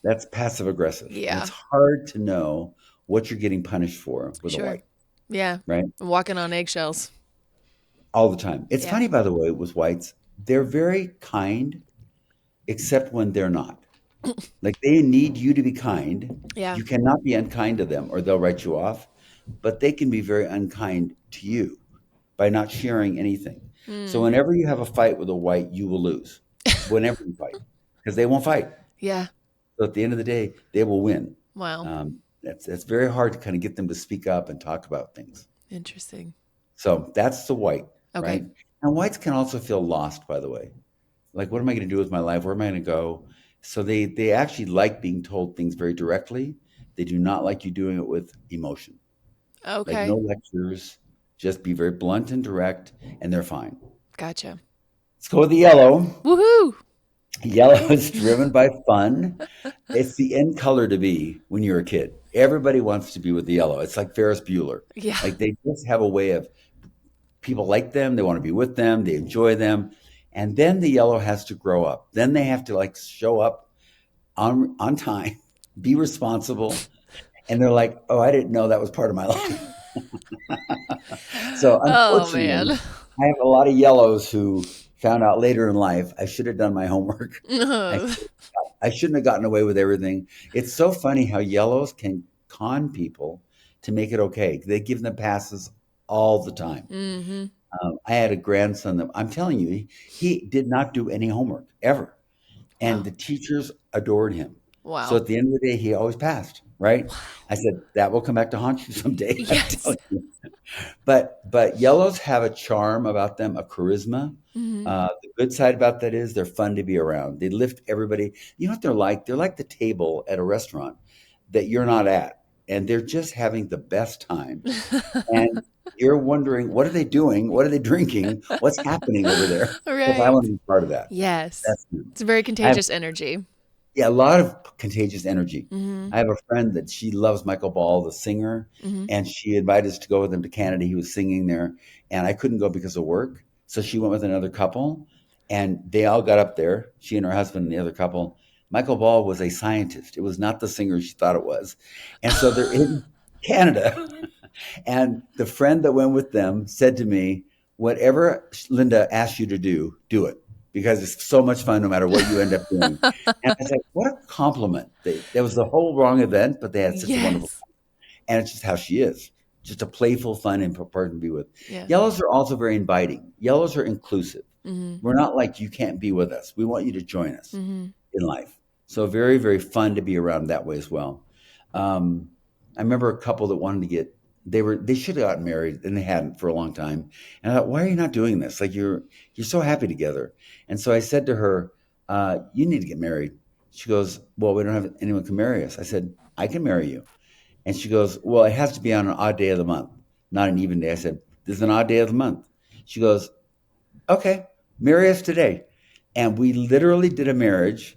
That's passive aggressive. Yeah. And it's hard to know what you're getting punished for with a white. Yeah. Right. Walking on eggshells. All the time. It's funny, by the way, with whites, they're very kind, except when they're not. Like they need you to be kind. Yeah. You cannot be unkind to them or they'll write you off. But they can be very unkind to you by not sharing anything. So whenever you have a fight with a white, you will lose. Whenever you fight. Because they won't fight. Yeah. So at the end of the day, they will win. Wow. That's very hard to kind of get them to speak up and talk about things. Interesting. So that's the white, Okay. right? And whites can also feel lost, by the way. Like, what am I going to do with my life? Where am I going to go? So they actually like being told things very directly. They do not like you doing it with emotion. Okay. Like no lectures, just be very blunt and direct, and they're fine. Gotcha. Let's go with the yellow. Woohoo! Yellow is driven by fun. It's the end color to be when you're a kid. Everybody wants to be with the yellow. It's like Ferris Bueller. Yeah. Like they just have a way of, people like them, they want to be with them, they enjoy them. And then the yellow has to grow up. Then they have to like show up on time, be responsible. And they're like, oh, I didn't know that was part of my life. So unfortunately, I have a lot of yellows who found out later in life, I should have done my homework. I shouldn't have gotten away with everything. It's so funny how yellows can con people to make it okay. They give them passes all the time. I had a grandson that I'm telling you, he did not do any homework ever. And the teachers adored him. Wow. So at the end of the day, he always passed, right? Wow. I said, that will come back to haunt you someday. Yes. But yellows have a charm about them, a charisma. The good side about that is they're fun to be around. They lift everybody. You know what they're like? They're like the table at a restaurant that you're not at. And they're just having the best time. And you're wondering, what are they doing? What are they drinking? What's happening over there? Right. Because I want to be part of that. Yes. It's a very contagious energy. Yeah, a lot of contagious energy. I have a friend that she loves Michael Ball, the singer, and she invited us to go with him to Canada. He was singing there, and I couldn't go because of work. So she went with another couple, and they all got up there, she and her husband and the other couple. Michael Ball was a scientist. It was not the singer she thought it was. And so they're in Canada. And the friend that went with them said to me, whatever Linda asks you to do, do it. Because it's so much fun no matter what you end up doing. And I was like, what a compliment. That was the whole wrong event, but they had such a wonderful time. And it's just how she is. Just a playful, fun, and person to be with. Yeah. Yellows are also very inviting. Yellows are inclusive. We're not like, you can't be with us. We want you to join us in life. So very, very fun to be around that way as well. I remember a couple that wanted to get, they should have gotten married and they hadn't for a long time. And I thought, why are you not doing this? Like you're so happy together. And so I said to her, you need to get married. She goes, well, we don't have anyone can marry us. I said, I can marry you. And she goes, well, it has to be on an odd day of the month, not an even day. I said, this is an odd day of the month. She goes, okay, marry us today. And we literally did a marriage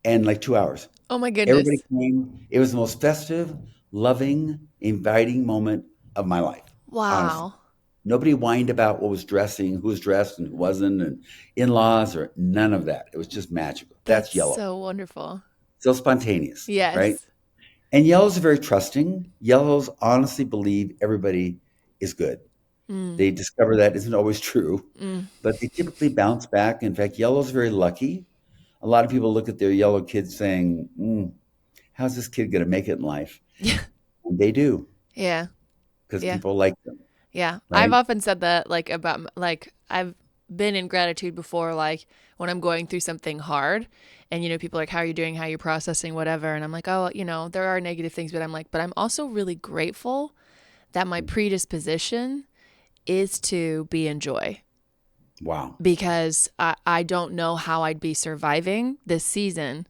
in like 2 hours. Oh my Everybody goodness. came. It was the most festive, loving, inviting moment of my life, honestly. Wow. Nobody whined about what was dressing, who was dressed and who wasn't, and in-laws or none of that. It was just magical. That's That's yellow. so wonderful. So spontaneous, right? Yes. And yellows are very trusting. Yellows honestly believe everybody is good. Mm, They discover that isn't always true, mm. but they typically bounce back. In fact, yellow's very lucky. A lot of people look at their yellow kids saying, how's this kid going to make it in life? Yeah. And they do Yeah. because Yeah. people like them, Yeah. I've right? often said that, like, about, like, I've been in gratitude before, like, when I'm going through something hard and, people are like, how are you doing? How are you processing? Whatever. And I'm like, oh, there are negative things, but I'm also really grateful that my predisposition is to be in joy, Wow. because I don't know how I'd be surviving this season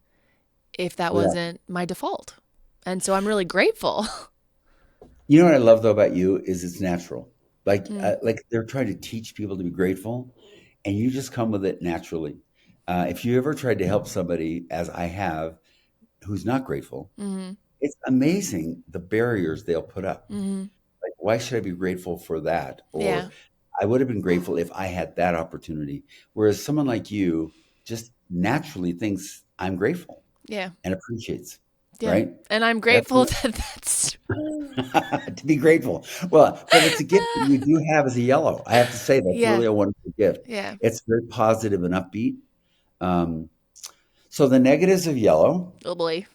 if that Yeah. wasn't my default. And so I'm really grateful. You know what I love though about you is it's natural. Mm, Like they're trying to teach people to be grateful, and you just come with it naturally. If you ever tried to help somebody, as I have, who's not grateful, mm-hmm, it's amazing the barriers they'll put up. mm-hmm. Like, why should I be grateful for that? Or Yeah. I would have been grateful if I had that opportunity. Whereas someone like you just naturally thinks I'm grateful Yeah. and appreciates, Yeah. right? And I'm That's grateful that that's, to be grateful. Well, but it's a gift that you do have as a yellow. I have to say that's yeah. really a wonderful gift. Yeah. It's very positive and upbeat. Um, so the negatives of yellow. Oh boy.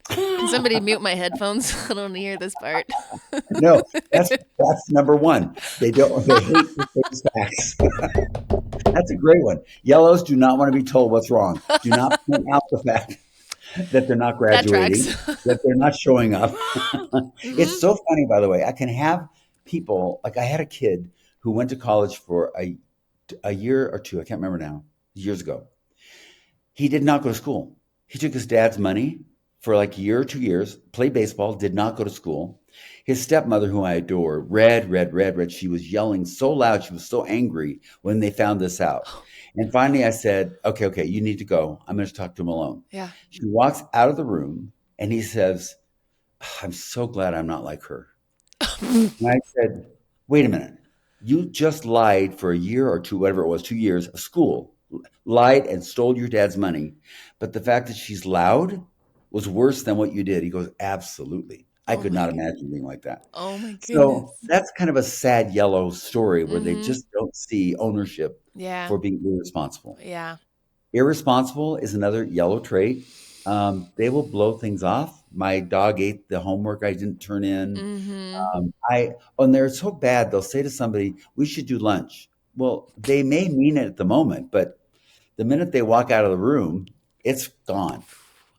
Can somebody mute my headphones? I don't want to hear this part. No, that's number one. They hate to face facts. That's a great one. Yellows do not want to be told what's wrong. Do not point out the fact that they're not That tracks. graduating, that they're not showing up. Hmm. It's so funny, by the way. I can have people like I had a kid who went to college for a year or two. I can't remember now. Years ago, he did not go to school. He took his dad's money for like a year or 2 years, played baseball, did not go to school. His stepmother, who I adore, read. She was yelling so loud. She was so angry when they found this out. And finally I said, okay, you need to go. I'm going to talk to him alone. Yeah. She walks out of the room and he says, I'm so glad I'm not like her. And I said, wait a minute. You just lied for a year or two, whatever it was, 2 years of school, lied and stole your dad's money. But the fact that she's loud was worse than what you did. He goes, absolutely. I Oh could my not god. imagine being like that. Oh my So goodness. that's kind of a sad yellow story where they Mm-hmm. just don't see ownership Yeah. for being irresponsible. Yeah. Irresponsible is another yellow trait. They will blow things off. My dog ate the homework I didn't turn in. Mm-hmm. And they're so bad, they'll say to somebody, we should do lunch. Well, they may mean it at the moment, but the minute they walk out of the room, it's gone.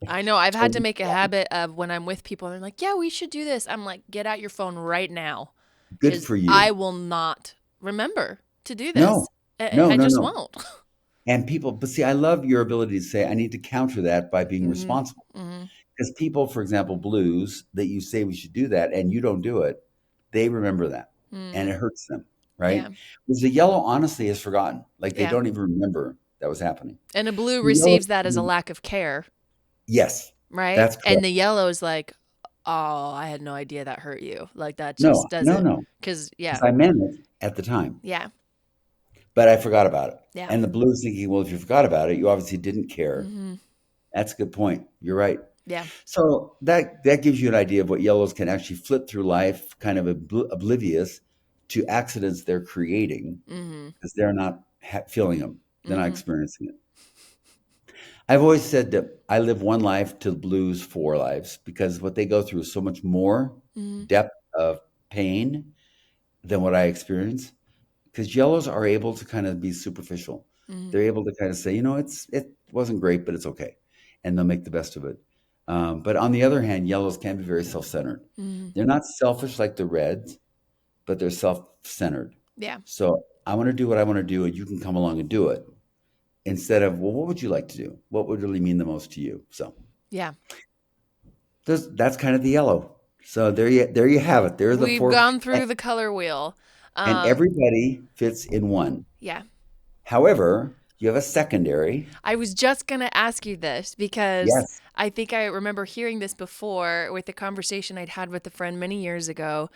I know. I've had to Totally make a gone. habit of, when I'm with people, they're like, yeah, we should do this. I'm like, get out your phone right now, Good because for I you. will not remember to do No, this. I, no, I no, just no. won't. And people, but see, I love your ability to say, I need to counter that by being Mm-hmm. responsible. Mm-hmm. Because people, for example, blues, that you say we should do that and you don't do it, they remember that and Mm. it hurts them, right? Yeah. Because the yellow honestly is forgotten. Like they Yeah. don't even remember that was happening. And a blue The yellow, receives that as a lack of care, yes, right? that's And correct. the yellow is like, oh, I had no idea that hurt you. Like, that No, just no, doesn't, no. because, Because yeah. I meant it at the time, Yeah. but I forgot about it. Yeah. And the blues thinking, well, if you forgot about it, you obviously didn't care. Mm-hmm. That's a good point. You're right. Yeah. So that gives you an idea of what yellows can actually flip through life, kind of oblivious to accidents they're creating Mm-hmm. because they're not feeling them. They're not Mm-hmm. experiencing it. I've always said that I live one life to the blues 4 lives because what they go through is so much more Mm-hmm. depth of pain than what I experience. Because yellows are able to kind of be superficial. Mm-hmm. They're able to kind of say, it wasn't great, but it's okay, and they'll make the best of it. But on the other hand, yellows can be very self-centered. Mm-hmm. They're not selfish like the reds, but they're self-centered. Yeah. So I want to do what I want to do, and you can come along and do it. instead of, well, what would you like to do? What would really mean the most to you? So Yeah. that's kind of the yellow. So there you have it. There are the We've four, gone through the color wheel. and everybody fits in one. Yeah. However, you have a secondary. I was just going to ask you this because Yes. I think I remember hearing this before with a conversation I'd had with a friend many years ago,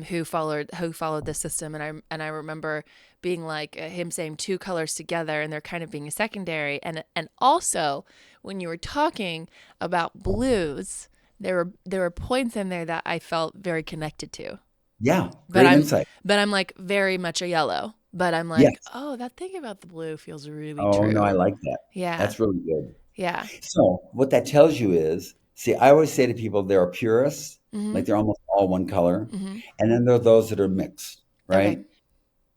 who followed the system, and I remember being like him saying two colors together and they're kind of being a secondary, and also when you were talking about blues, there were points in there that I felt very connected to. Yeah. But Great insight. I'm like very much a yellow. But I'm like, Yes. oh, that thing about the blue feels really Oh, no, I true. like that. Yeah. That's really good. Yeah. So what that tells you is, see, I always say to people, there are purists, like they're almost all one color. And then there are those that are mixed, right? Okay.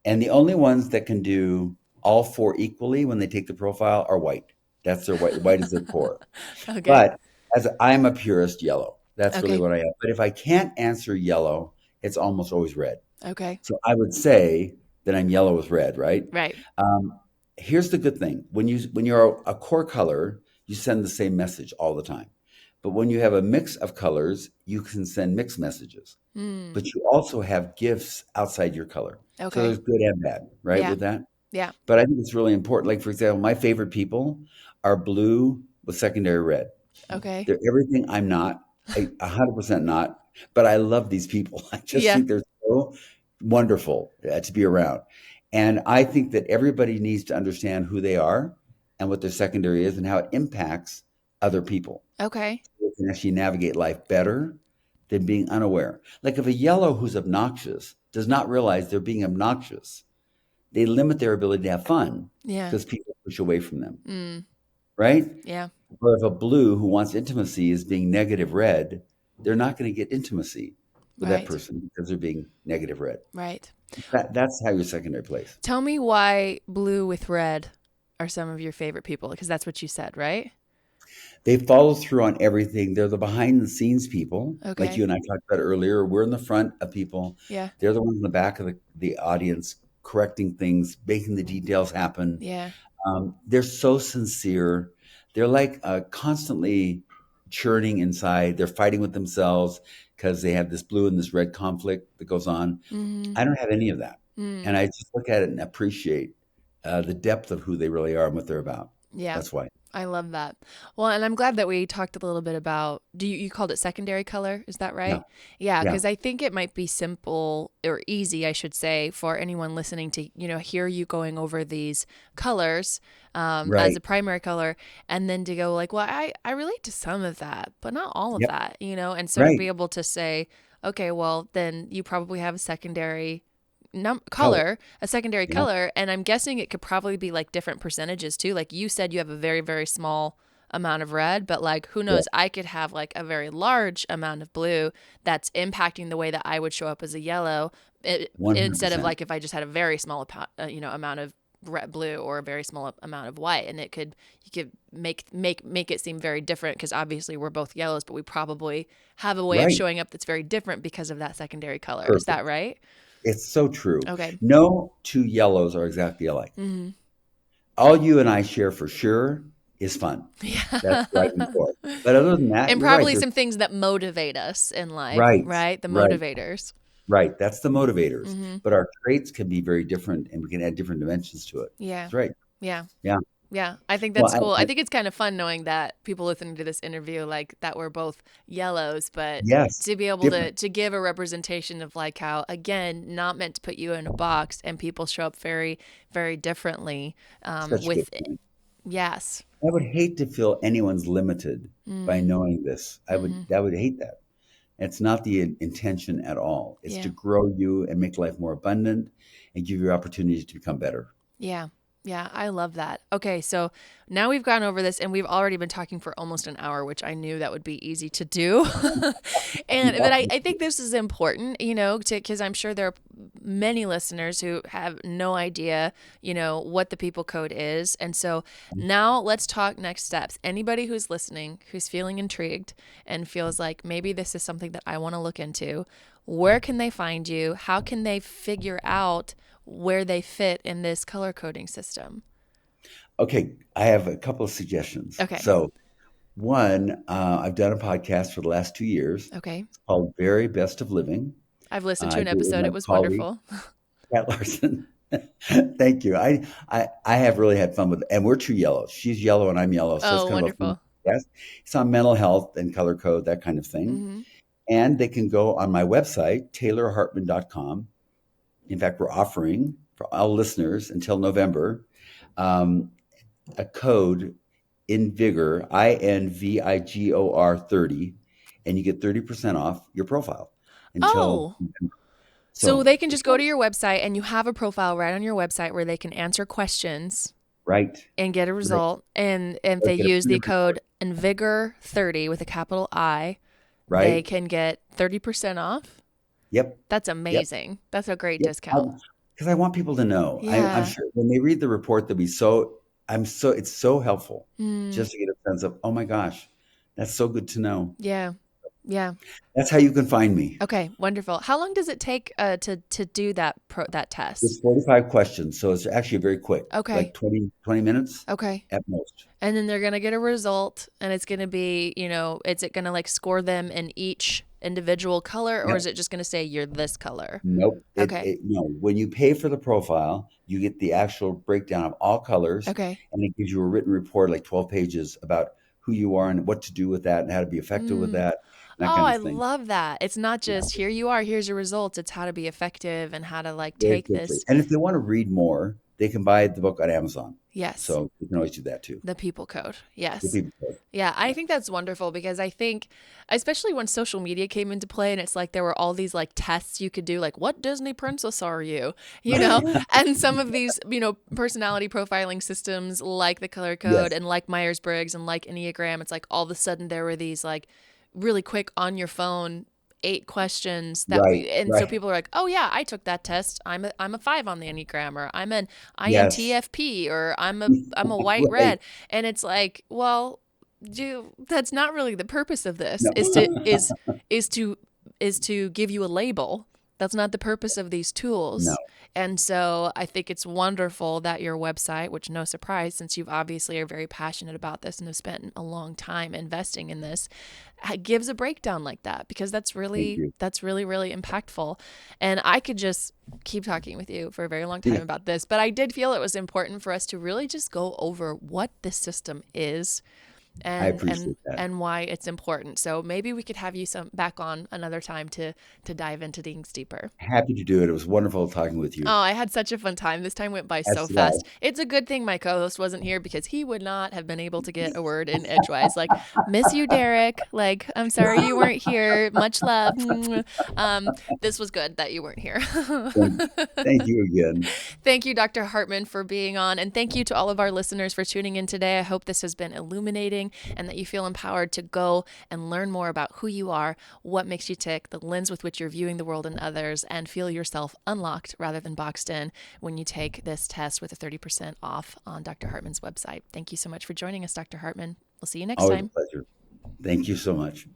And the only ones that can do all four equally when they take the profile are white. That's their white. White is their core. Okay. But as I'm a purist, yellow. That's really Okay. what I am. But if I can't answer yellow, it's almost always red. Okay. So I would say that I'm yellow with red, right? Right. Here's the good thing. When you're a core color, you send the same message all the time. But when you have a mix of colors, you can send mixed messages. But you also have gifts outside your color. So Okay. there's good and bad, right, Yeah. with that? Yeah. But I think it's really important. Like, for example, my favorite people are blue with secondary red. Okay. They're everything I'm not, 100% not, but I love these people. I just Yeah. think they're so wonderful to be around. And I think that everybody needs to understand who they are and what their secondary is and how it impacts other people. Okay. So they can actually navigate life better than being unaware. Like if a yellow who's obnoxious does not realize they're being obnoxious, they limit their ability to have fun Yeah. because people push away from them, right? Yeah. Or if a blue who wants intimacy is being negative red, they're not going to get intimacy with that Right. person because they're being negative red. Right. That's how your secondary plays. Tell me why blue with red are some of your favorite people, because that's what you said, right? They follow through on everything. They're the behind the scenes people, like Okay. you and I talked about earlier. We're in the front of people. Yeah. They're the ones in the back of the audience, correcting things, making the details happen. Yeah. They're so sincere. They're like constantly churning inside. They're fighting with themselves because they have this blue and this red conflict that goes on. I don't have any of that. And I just look at it and appreciate the depth of who they really are and what they're about. Yeah. That's why. I love that. Well, and I'm glad that we talked a little bit about, you called it secondary color, is that right? Yeah, Yeah. because I think it might be simple or easy, I should say, for anyone listening to, hear you going over these colors as Right. a primary color, and then to go like, well, I relate to some of that, but not all of Yep. that, and so to Right. be able to say, okay, well, then you probably have a secondary Color. color, a secondary Yeah. color, and I'm guessing it could probably be like different percentages too. Like you said, you have a very, very small amount of red, but like who knows, I could have like a very large amount of blue that's impacting the way that I would show up as a yellow, instead of 100%. like if I just had a very small amount of red blue or a very small amount of white, and you could make it seem very different, because obviously we're both yellows, but we probably have a way of Right. showing up that's very different because of that secondary color. Is that Perfect. right? It's so true. Okay. No two yellows are exactly alike. All you and I share for sure is fun. That's driving forward. But other than that, And you're right. probably There's- some things that motivate us in life, Right, right? The right. motivators. Right. That's the motivators. But our traits can be very different and we can add different dimensions to it. Yeah. That's right. Yeah. Yeah. Yeah. I think Well, that's cool. I think it's kind of fun knowing that people listening to this interview, like that we're both yellows, but Yes. to be able Different. to give a representation of like how, again, not meant to put you in a box, and people show up very, very differently Such a with good point. Yes. I would hate to feel anyone's limited by knowing this. I would hate that. It's not the intention at all. It's to Yeah. grow you and make life more abundant and give you opportunities to become better. Yeah. Yeah, I love that. Okay, so now we've gone over this, and we've already been talking for almost an hour, which I knew that would be easy to do. But I think this is important, because I'm sure there are many listeners who have no idea, what the people code is. And so now let's talk next steps. Anybody who's listening, who's feeling intrigued and feels like maybe this is something that I want to look into, where can they find you? How can they figure out where they fit in this color coding system? Okay, I have a couple of suggestions. Okay. So, one, I've done a podcast for the last 2 years. Okay. It's called Very Best of Living. I've listened to I an do it with episode. my It was colleague, wonderful. Pat Larson. Thank you. I have really had fun with it. And we're two yellows. She's yellow and I'm yellow. So it's Oh, kind of a fun wonderful. podcast. It's on mental health and color code, that kind of thing. Hmm. And they can go on my website, taylorhartman.com. In fact, we're offering for all listeners until November um, a code Invigor, Invigor 30, and you get 30% off your profile until Oh, November. so So, they can just go to your website and you have a profile right on your website where they can answer questions right, and get a right. result. And if They'll they get a use free the report, code Invigor30 with a capital I, they right? can get 30% off. Yep, That's yep, amazing. That's a great yep. discount. Because I want people to know. I'm Yeah. sure when they read the report, they'll be so. It's so helpful Mm, just to get a sense of, oh my gosh, that's so good to know. yeah. Yeah. That's how you can find me. Okay. Wonderful. How long does it take to do that It's test? 45 questions, so it's actually very quick, like Okay. 20 minutes Okay. at most. And then they're going to get a result and it's going to be, is it going to like score them in each individual color or Yep. is it just going to say you're this color? Nope. Okay. No. When you pay for the profile, you get the actual breakdown of all colors, Okay. and it gives you a written report, like 12 pages, about who you are and what to do with that and how to be effective with Mm. that, and that Oh, kind I of thing. love that. It's not Yeah, just here you are, here's your results. It's how to be effective and how to like very take quickly. this. And if they want to read more, they can buy the book on Amazon. Yes. So you can always do that too. The people code. The Yes. people code. Yeah, I Yeah. think that's wonderful because I think, especially when social media came into play and it's like there were all these like tests you could do, like, what Disney princess are you? You know, and some of these, personality profiling systems like the color code Yes. and like Myers-Briggs and like Enneagram, it's like all of a sudden there were these like really quick on your phone 8 questions Right. and so Right. people are like, oh yeah, I took that test. I'm a 5 on the Enneagram, or I'm an Yes. INTFP, or I'm a white Right. red. And it's like, well, that's not really the purpose of this. No. Is to give you a label. That's not the purpose of these No. tools. And so I think it's wonderful that your website, which no surprise since you've obviously are very passionate about this and have spent a long time investing in this, gives a breakdown like that, because Thank really you. really impactful. And I could just keep talking with you for a very long time Yeah. about this, but I did feel it was important for us to really just go over what this system is I and appreciate that. why it's important. So maybe we could have you back on another time to dive into things deeper. Happy to do it. It was wonderful talking with Oh, you. I had such a fun time. This time went by As so did I. fast. It's a good thing my co-host wasn't here because he would not have been able to get a word in edgewise. Like, miss you, Derek. Like, I'm sorry you weren't here. Much love. This was good that you weren't here. Thank, thank you again. Thank you, Dr. Hartman, for being on. And thank you to all of our listeners for tuning in today. I hope this has been illuminating and that you feel empowered to go and learn more about who you are, what makes you tick, the lens with which you're viewing the world and others, and feel yourself unlocked rather than boxed in when you take this test with a 30% off on Dr. Hartman's website. Thank you so much for joining us, Dr. Hartman. We'll see you next Always a time. pleasure. Thank you so much.